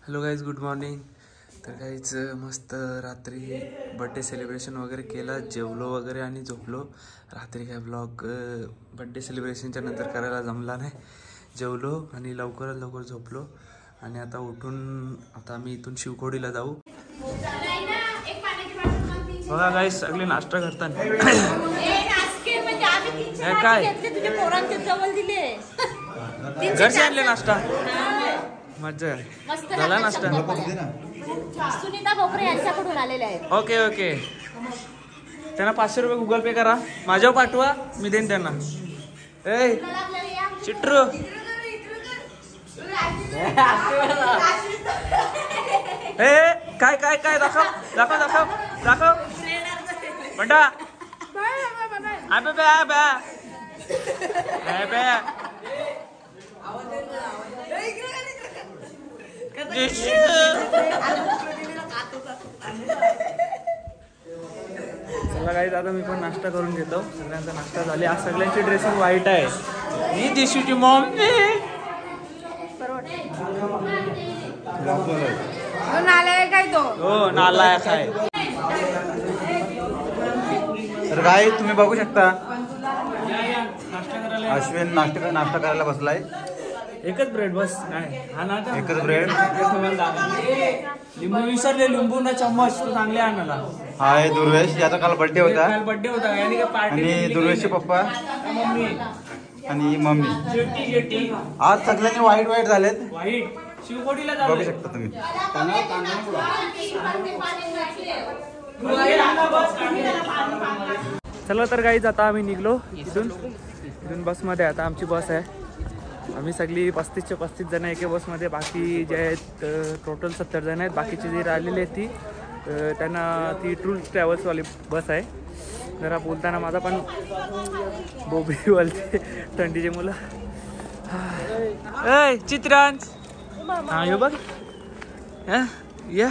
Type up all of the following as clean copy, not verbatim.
Hello guys, good morning. तर काहीच मस्त रात्री बड्डे सेलिब्रेशन वगैरे केला, जेवलो वगैरे आणि झोपलो. रात्री काय ब्लॉग बड्डे सेलिब्रेशनच्या नंतर करायला जमला नाही. जेवलो आणि लवकरात लवकर झोपलो आणि आता उठून आता आम्ही इथून शिवखोडीला जाऊ. बघा गाईज, सगळे नाश्ता करतात. काय घरचे आणले नाश्ता? मजा झाला नाश्ता. सुनीता भोकरे यांच्याकडून आलेले आहेत. ओके ओके, त्यांना 500 रुपये गुगल पे करा, माझ्यावर पाठवा, मी देईन त्यांना. ए चिट्रू, ए काय काय काय दाखव दाखव दाखव दाखव बंडा. आबे बे आबे आबे चला गाईज, आता मी पण नाश्ता करून घेतो. सगळ्यांचा नाश्ता झाले. आज सगळ्यांची ड्रेसिंग व्हाईट आहे. ही दिशूची मम्मी नालायक आहे तो. हो नालायक आहे. तर काय तुम्ही बघू शकता, नाश्ता करायला अश्विन नाश्ता करायला बसलाय. एकच ब्रेड बस. नाही हा ना, एकच ब्रेड. लिंबू विसरले, लिंबू ना चम्मच तू चांगले आणायला. हा आहे दुर्वेश, याचा काल बर्थडे होता. काल बर्थडे होता यानी का पार्टी. आणि दुर्वेशचे पप्पा मम्मी आणि मम्मी. जेटी जेटी आज सगळ्यांनी वाईट वाईट झालेत. वाईट शिवखोडीला बघू जाऊ शकता तुम्ही. चला तर गाईज, आता आम्ही निघलो इथून बसमध्ये. आता आमची बस आहे. आम्ही सगळी 35 ते 35 जण एके बसमध्ये. बाकी जे आहेत टोटल 70 जण आहेत. बाकीची जी राहिलेली आहेत ती त्यांना ती टूर्स ट्रॅव्हल्सवाली बस आहे. जरा बोलताना माझा पण बोबी बोलते, थंडीचे मुलं. ए चित्रांश, हा यो बघ, या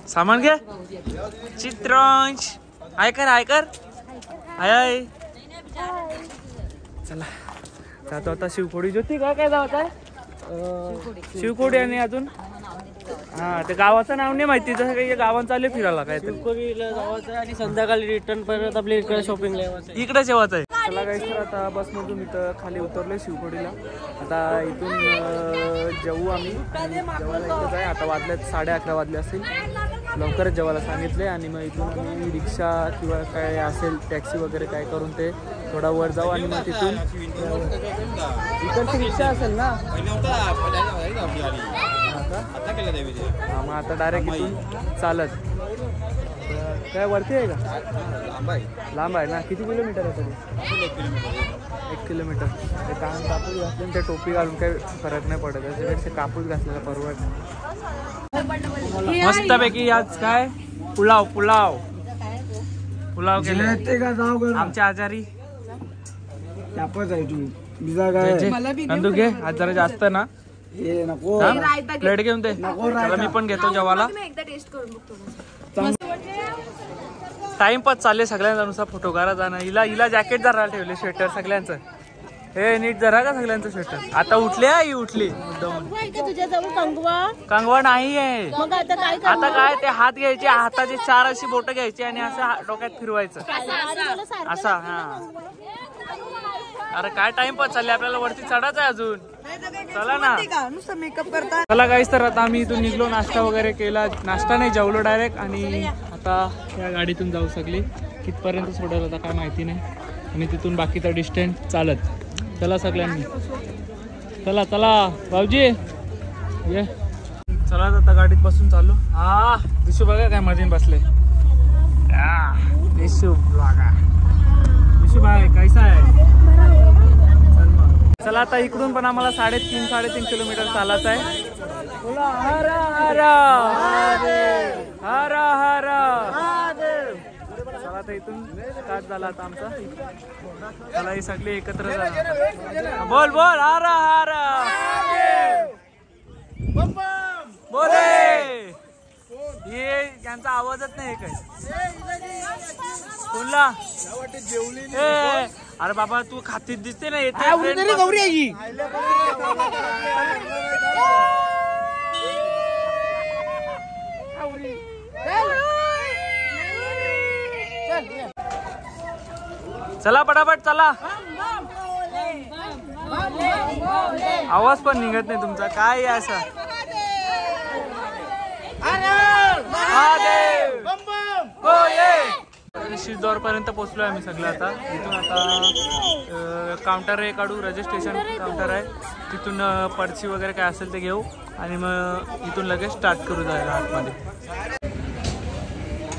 सामान घे. चित्रांश ऐकर ऐकर आय. चला जातो आता शिवखोडी. ज्योती काय काय जावत आहे? शिवखोडी आणि अजून हा ते गावाचं नाव नाही माहिती. जसं काही गावात चालले फिरायला काय शिवखोडीला जायचं आणि संध्याकाळी रिटर्न परत आपल्या इकडे शॉपिंगला यायचं. इकडे जेवायचं आहे. चला गाईस, तर आता बसमधून इथं खाली उतरलोय शिवखोडीला. आता इथून जेवू आम्ही. जेवायला इथंच आहे. आता वाजलेत 11:30 वाजले असतील. लवकरच जेवायला सांगितले आणि मग इथून आम्ही रिक्षा किंवा काय असेल टॅक्सी वगैरे काय करून ते थोडा वर जाऊ आणि मग तिथून इकडची रिक्षा असेल ना. हां, मग आता डायरेक्ट इथून चालत. काय वरती आहे का? लांब आहे ना. किती किलोमीटर आहे तरी? 1 किलोमीटर. ते कापूस घातले ते टोपी घालून काही फरक नाही पडत. त्याच्यापेक्षा कापूस घातलेला परवडत. मस्तपैकी आज काय पुलाव पुलाव पुलाव केले आमच्या आजारी. नंदू घे, आज जरा जास्त ना. प्लेट घेऊन दे. मी पण घेतो जेवायला. टाइमपास चालले सगळ्यांचा, नुसार फोटो काढा जाणं. हिला जॅकेट जरा ठेवले, स्वेटर सगळ्यांचं. हे नीट जरा का सगळ्यांचं स्वेटर. आता उठले ही उठली. कंगवा नाही आहे. आता काय ते हात घ्यायचे, हाताचे 4 अशी बोट घ्यायची आणि असं डोक्यात फिरवायचं असा. हा अरे काय टाइमपास चालले, आपल्याला वरती चढायचं आहे अजून. चला ना, मेकअप करता. चला गाईस, तर आता आम्ही इथून निघलो. नाश्ता वगैरे केला. नाश्ता नाही, जेवलो डायरेक्ट. आणि आता या गाडीतून जाऊ सगळी. कितपर्यंत सोडायला आता काय माहिती नाही. आणि तिथून बाकीचा डिस्टन्स चालत. चला सगळ्यांनी, चला चला भाऊजी ये. चला आता गाडीत बसून चाललो. हा दिशू बघा काय मध्ये बसले. दिशू बघा, दिशू भाई कैसा आहे? चला आता इकडून पण आम्हाला 3.5 किलोमीटर चालायचं आहे. बोला हर हर हर हर. चला आता इथून स्टार्ट झाला आता आमचा. चला ही सगळी एकत्र झाला. बोल बोल हर हर बोले. हे यांचा आवाजच नाही काही. कोणला अरे बाबा तू खातीत दिसते ना येते. चला पटापट चला. आवाज पण निघत नाही तुमचा. काय आहे असं. शिरदोर पर्यंत पोहोचलोय आम्ही सगळं. आता इथून आता काउंटर हे काढू. रजिस्ट्रेशन काउंटर आहे. तिथून पर्ची वगैरे काय असेल ते घेऊ आणि मग इथून लगेच स्टार्ट करू जायला आतमध्ये.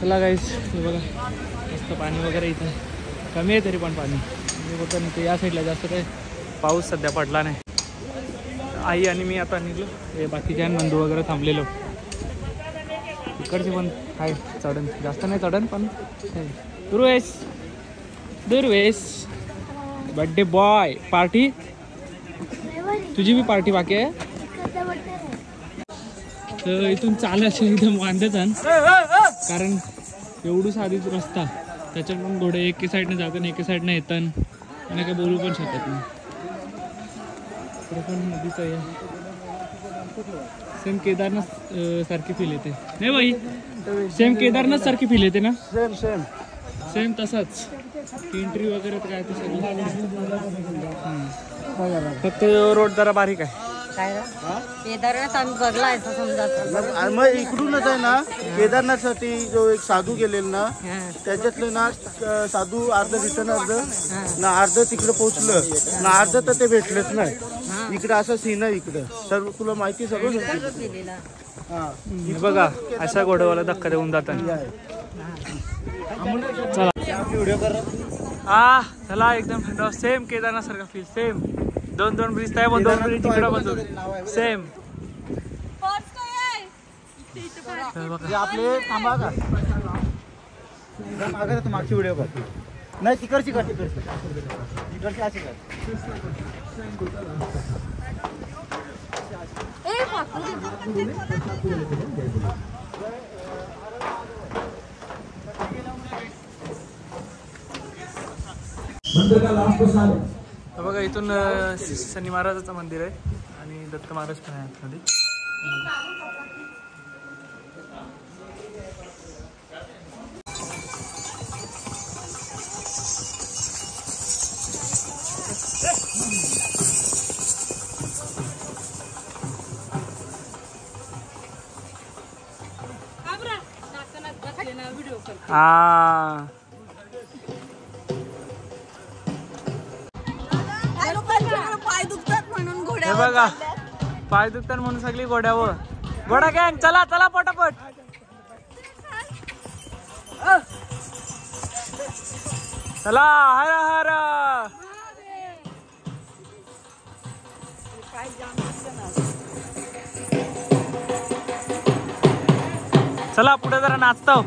चला गाईस, बघा मस्त पाणी वगैरे इथं कमी आहे तरी पण पाणी बघा. ते या साईडला जास्त काय पाऊस सध्या पडला नाही. आई आणि मी आता निघलो. हे बाकीच्या बंधू वगैरे थांबलेलो. इकडचे पण आहे चढण. जास्त नाही चढण पण. Durvesh birthday boy party. तुझी बी पार्टी बाकी आहे. तर इथून चालायचं एकदम वांदच कारण एवढूच आधीच रस्ता. त्याच्यात पण घोडे एके साईडने जातात एके साईडने येतात आणि काय बोलू पण शकत नाही. इकडे पण नदीचं आहे. सेम केदारनाथ सारखी फील येते नाही बाई. सेम केदारनाथ सारखी फील येते ना. सेम सेम सेम तसाच. एंट्री वगैरे काय ते सगळं. फक्त रोड जरा बारीक आहे. केदारनाथ आम्ही बघला आहे समजा. मग इकडूनच आहे ना केदारनाथसाठी जो एक साधू गेलेला ना त्याच्यातलं ना साधू अर्ध रिटर्न अर्ध तिकडे पोहोचलं ना अर्ध तर ते भेटलेच नाही. इकडे असं सीन आहे इकडं. सर्व तुला माहिती सगळं बघा अशा घोड्यावाला धक्का देऊन जातात. चला हा चला एकदम सेम केदारनाथ सारखा फील. सेम दोन ब्रिज आहे. पण दोन ब्रिज तिकडं पण सेम. आपले थांबा का मागे मागची व्हिडिओ कर. नाही तिकडची कर. तिकडची अशी कर. बघा इथून शनी महाराजाचं मंदिर आहे आणि दत्त महाराज पण आहे आतमध्ये. हा हे बघा पाय दुखतात म्हणून सगळी घोड्यावर. घोडा गँग चला चला पटापट. चला हर हर. चला पुढे जरा नाचतो.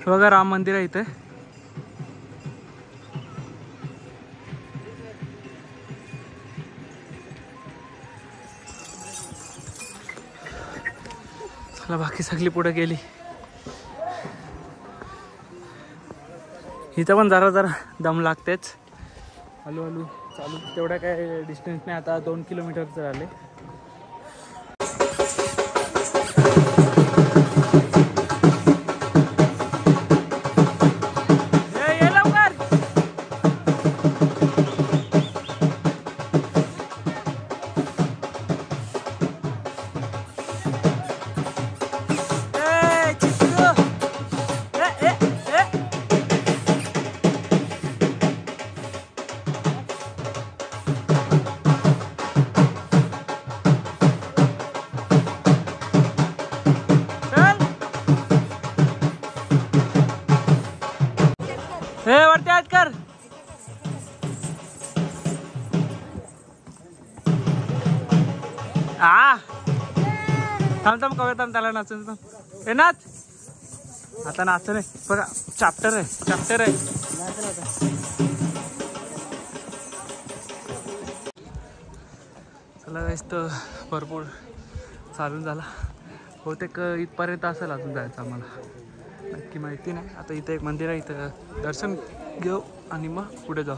बघा राम मंदिर आहे इथे. चला बाकी सगळी पुढे गेली. इथं पण जरा जरा दम लागतेच. हळूहळू चालू. तेवढा काय डिस्टन्स नाही, आता 2 किलोमीटरचं झाले. वरती आज कर. थांब कवे थांब त्याला नाचून हे नाच. आता नाच नाही बघा. चॅप्टर आहे. चला गाईस तर भरपूर चालून झाला. बहुतेक इथपर्यंत असेल अजून जायचं आम्हाला. नक्की माहिती नाही. आता इथं एक मंदिर आहे, इथं दर्शन घेऊ आणि मग पुढे जाऊ.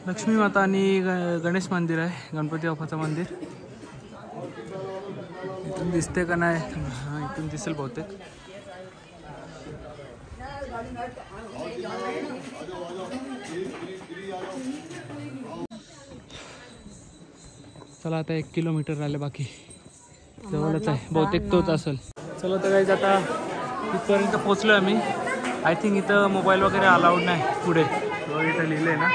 लक्ष्मी माता आणि गणेश मंदिर आहे. गणपती बाप्पाचं मंदिर इथून दिसते का नाही? हां इथून दिसेल बहुतेक. चला आता 1 किलोमीटर राहिले बाकी. जवळच आहे बहुतेक तोच असेल. चला तर गाईज आता इथपर्यंत पोचलो आम्ही. आय थिंक इथं मोबाईल वगैरे अलाउड नाही पुढे. इथं लिहिलं आहे ना,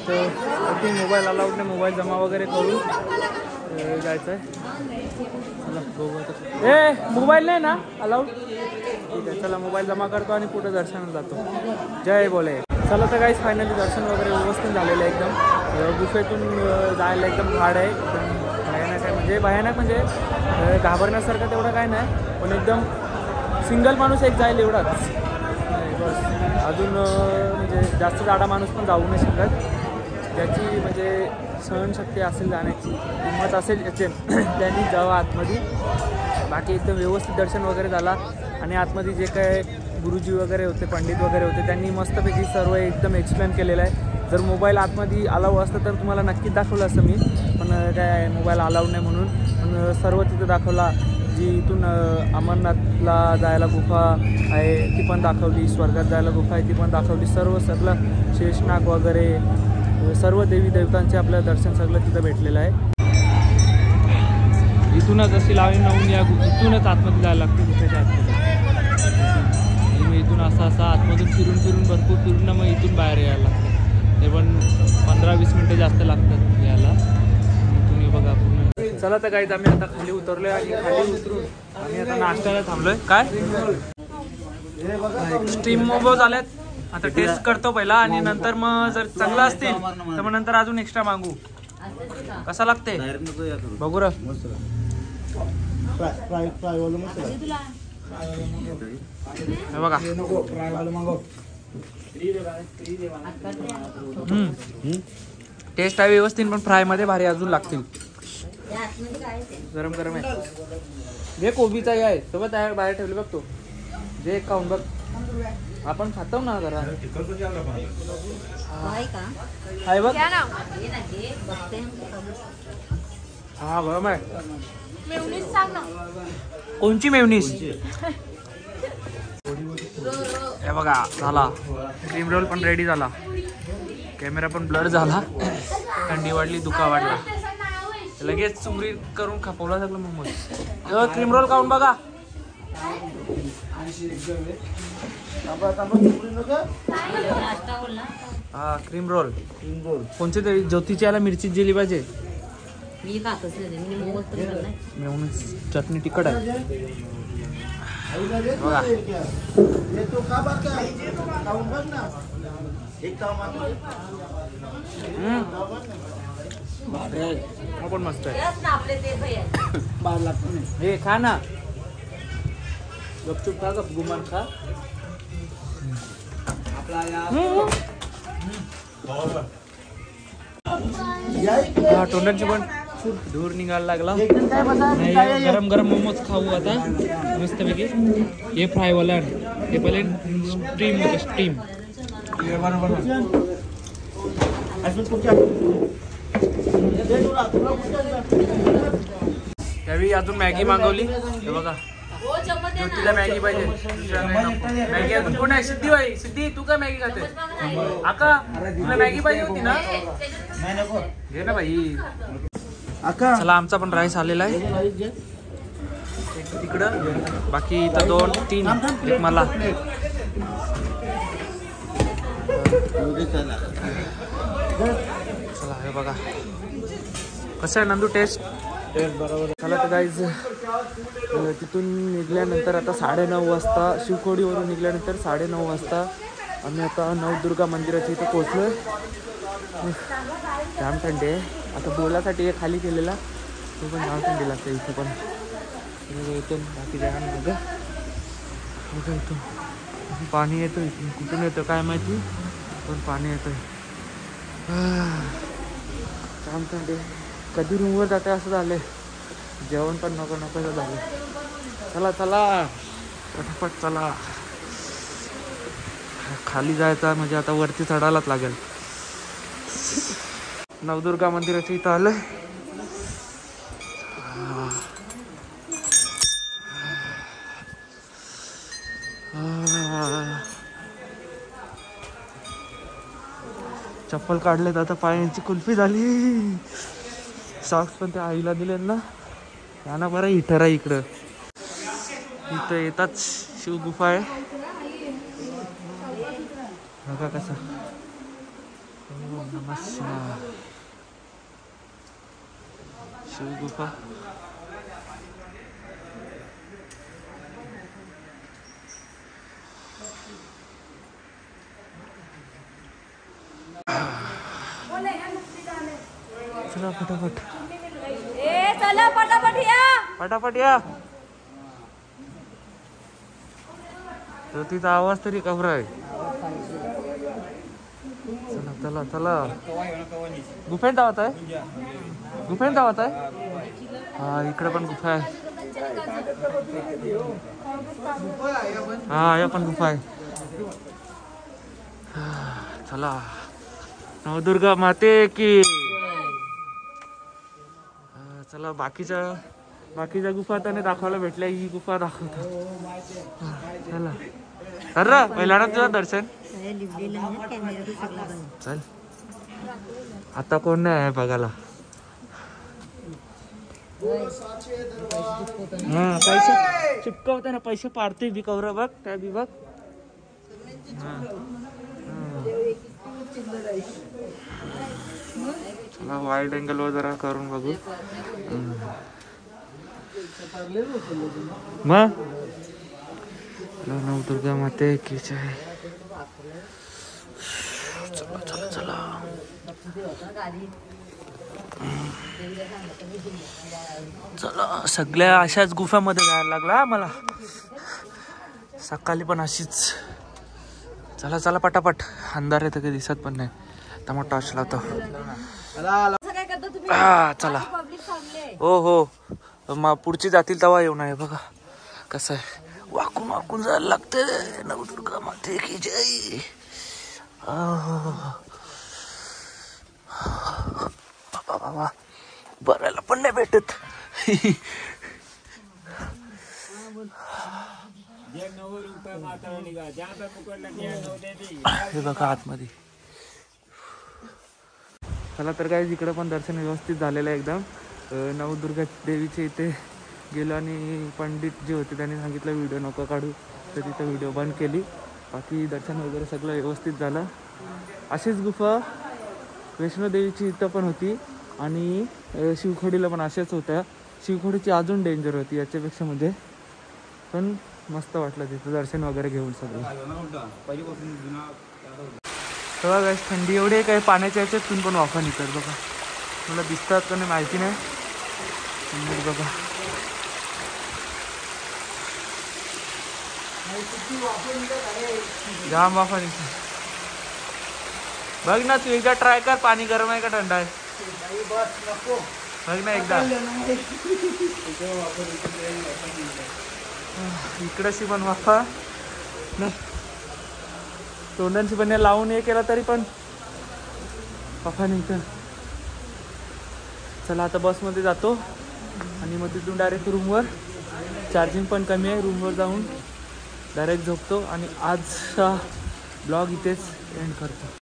तर आय थिंक मोबाईल अलाउड नाही. मोबाईल जमा वगैरे करून जायचं आहे. चला बघू आता. मोबाईल नाही ना अलाउड? ठीक आहे चला मोबाईल जमा करतो आणि पुढे दर्शनाला जातो. जय बोले. चला तर गाईज फायनली दर्शन वगैरे व्यवस्थित झालेलं आहे. एकदम गुफेतून जायला एकदम हार्ड आहे. एकदम भयानक आहे. म्हणजे भयानक म्हणजे घाबरण्यासारखं तेवढं काय नाही, पण एकदम सिंगल माणूस एक जाईल एवढाच बस. अजून म्हणजे जास्त जाडा माणूस पण जाऊ नाही शकत. ज्याची म्हणजे सहनशक्ती असेल जाण्याची, हिंमत असेल याचे त्यांनी जावं आतमध्ये. बाकी एकदम व्यवस्थित दर्शन वगैरे झाला. आणि आतमध्ये जे काय गुरुजी वगैरे होते, पंडित वगैरे होते, त्यांनी मस्तपैकी सर्व एकदम एक्सप्लेन केलेलं आहे. जर मोबाईल आतमध्ये अलाऊ असतं तर तुम्हाला नक्कीच दाखवलं असतं मी, पण काय मोबाईल अलाउड नाही म्हणून. पण सर्व तिथं दाखवला. जी इथून अमरनाथला जायला गुफा आहे ती पण दाखवली. स्वर्गात जायला गुफा आहे ती पण दाखवली. सगळं शेषनाग वगैरे सर्व देवी देवतांचे आपलं दर्शन सगळं तिथं भेटलेलं आहे. इथूनच अशी लावून लावून या इथूनच आतमध्ये जायला लागते गुफेच्या आतमध्ये. आणि मग इथून असं आतमधून फिरून भरपूर फिरून ना मग इथून बाहेर यायला लागतं. ते पण 15-20 मिनटं जास्त लागतात यायला. तुम्ही बघा पूर्ण. चला तर गाईज आम्ही आता खाली उतरलोय आणि खाली उतरून आम्ही आता नाश्त्याला थांबलोय. काय स्टीम मोमोज आल्यात. आता टेस्ट करतो पहिला आणि नंतर मग जर चांगला असतील तर मग नंतर अजून एक्स्ट्रा मागू. कसा लागते बघू र. बघा टेस्ट आहे व्यवस्थित, पण फ्राय मध्ये भारी अजून लागतील. गरम गरम आहे. जे कोबीचा आहे सोबत बाहेर ठेवले बघ तो. जे खाऊन बघ. आपण खातो ना जरा. हाय बघ. हा गरम आहे. मेवनीस सांग ना. कोणची मेवनीस? हे बघा झाला. क्रीम रोल पण रेडी झाला. कॅमेरा पण ब्लर झाला. थंडी वाढली, धुका वाढला. लगेच चुमरी करून खापवला सगळं मोमोज. क्रीम रोल खाऊन बघा. हा क्रीम रोल. कोणते तरी ज्योतीची याला मिरची दिली पाहिजे. चटणी तिखट आहे बघा. हा पण मस्त आहे. बाहेर लागतो नाही. हे खा ना, गपचूप खा, गप गुमान खा. हा तोंडांची पण धूर निघायला लागला. नाही, गरम गरम मोमोज खाऊ आता मस्तपैकी. हे फ्रायवाला हे पहिले स्टीम होतं, स्टीम. त्यावेळी अजून मॅगी मागवली. हे बघा, ज्योतीला मॅगी पाहिजे. मॅगी अजून कोण आहे? सिद्धी बाई, सिद्धी तू काय मॅगी खाते? आका तुला मॅगी पाहिजे होती ना? घे ना बाई. चला आमचा पण राईस आलेला आहे तिकडं. बाकी इथं 2 3 एक मला. चला हे बघा कसं आहे नंदू टेस्ट. चला तर गाईज तिथून निघल्यानंतर आता 9:30 वाजता, शिवखोडीवरून निघल्यानंतर 9:30 वाजता आम्ही आता नवदुर्गा मंदिराच्या इथं पोहोचलो. जाम थंडी आहे. आता बोलासाठी एक खाली केलेला तो पण जाम थंडी लागते इथं पण. येतो बाकी जागा बघा बघा इथं पाणी येतं. इथून कुठून येतं काय माहिती, पण पाणी येतं. जाम थंडी आहे. कधी रूमवर जाते असं झालं. जेवण पण नको नको झालं. चला चला पटापट चला. खाली जायचं म्हणजे आता वरती चढायलाच लागेल. नवदुर्गा मंदिराच्या इथं आलंय. चप्पल काढलेत आता, पायांची कुल्फी झाली. सॉक्स पण त्या आईला दिले ना. यांना बरं हिटर आहे इकडं. इथं येताच शिवगुफा आहे बघा कसा. नमस्कार शिवगुफा. चला फटाफट चला पटापट या, पटापट या. तर तिचा आवाज तरी कबरा आहे. चला चला चला. गुफेत धावत आहे, गुफेत धावत आहे. हा इकडे पण गुफा आहे. हा या पण गुफा आहे. चला नवदुर्गा माते की. चला बाकीच्या गुफा त्याने दाखवायला भेटल्या. ही गुफा दाखवतो. चला अरे पहिला ना तुझं दर्शन. चल आता कोण नाही आहे बघायला. हा पैसे चिपकवते ना, पैसे पाडते बी कवर बघ त्या बी बघ. चला वाईड अँगल वर जरा करून बघू. मग नवदुर्गा माते की जय. चला चला चला. चला सगळ्या अशाच गुफामध्ये जायला लागला मला. सकाळी पण अशीच. चला चला पटापट. अंधार आहे तर काही दिसत पण नाही. त्यामुळे टॉर्च लावतो. चला हो हो पुढची जातील तेव्हा येऊ नये. बघा कसं आहे. वाकून वाकून जायला लागते. नवदुर्गा माते की जय. बाबा बरायला पण नाही भेटत. हे बघा आतमध्ये. चला तर काय इकडे पण दर्शन व्यवस्थित झालेलं आहे एकदम. नवदुर्गा देवीचे इथे गेलो आणि पंडित जे होते त्यांनी सांगितलं व्हिडिओ नको काढू, तर तिथं व्हिडिओ बंद केली. बाकी दर्शन वगैरे सगळं व्यवस्थित झालं. अशीच गुफा वैष्णोदेवीची इथं पण होती आणि शिवखोडीला पण अशाच होत्या. शिवखोडीची अजून डेंजर होती याच्यापेक्षा म्हणजे. पण मस्त वाटलं तिथं दर्शन वगैरे घेऊन सगळं. तेव्हा गाईस थंडी एवढी आहे काय पाण्याच्या याच्यातून पण वाफा निघतात बघा. मला दिसतात का नाही माहिती नाही. बघा जाम वाफा निघते. बघ ना तू एकदा ट्राय कर, पाणी गरम आहे का थंड आहे बघ ना एकदा. इकडची पण वाफा नाही, तोंडांची पण लावून हे केला तरी पण वाफा निघतं. चला आता बसमध्ये जातो आणि मग तिथून डायरेक्ट रूमवर. चार्जिंग पण कमी आहे, रूमवर जाऊन डायरेक्ट झोपतो आणि आजचा ब्लॉग इथेच एंड करतो.